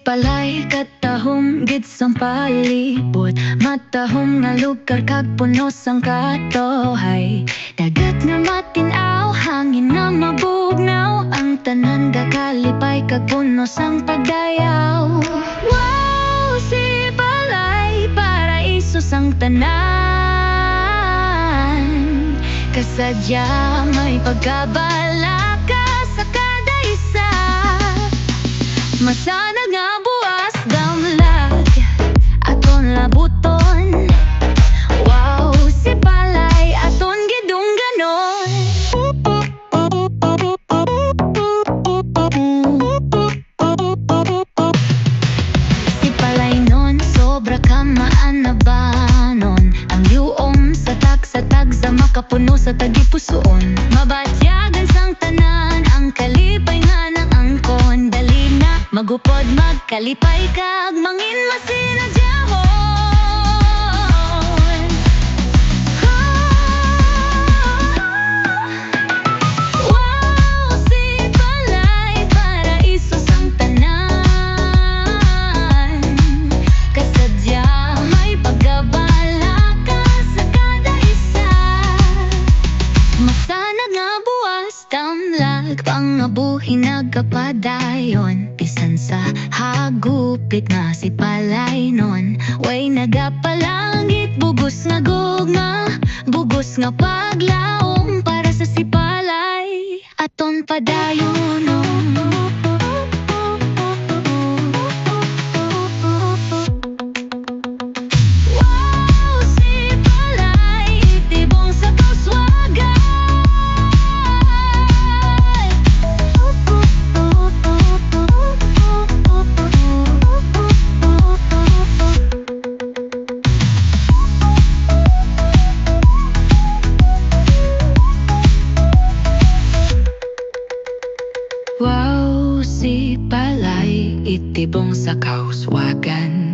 palay katahom gid sang palibot, matahom nga lugar kag puno sang katohay. Dagat nga matinaw, hangin nga mabugnaw, ang tanan gakalipay kag puno sang pagdayaw. Wow, si balay paraiso sang tanan, kasadya may pagkabala ka sa kada isa. Masana nga buwas damlag aton labuton. Wow, si balay aton gidung ganon. Si balay non sobra ka maanabanon, ang yuom sa tag sa makapuno sa tagipusoon. Mabatyagan sang tanan ang kalipay nga ng angkon. Dali na magupod magkalipay kag mangin masinadyahon. Wow, si balay paraiso sang tanan, kasadya may pagabala ka sa kada isa. Masana nga buwas damlag pangabuhi nagkapadayon, bisan sa hagupit nga si palay non. Way nagapalangit bugos nga gugma, bugos nga paglaom para sa si palay aton padayon. Wow, si balay itibong sa kauswagan. Wow, si balay itibong sa kauswagan.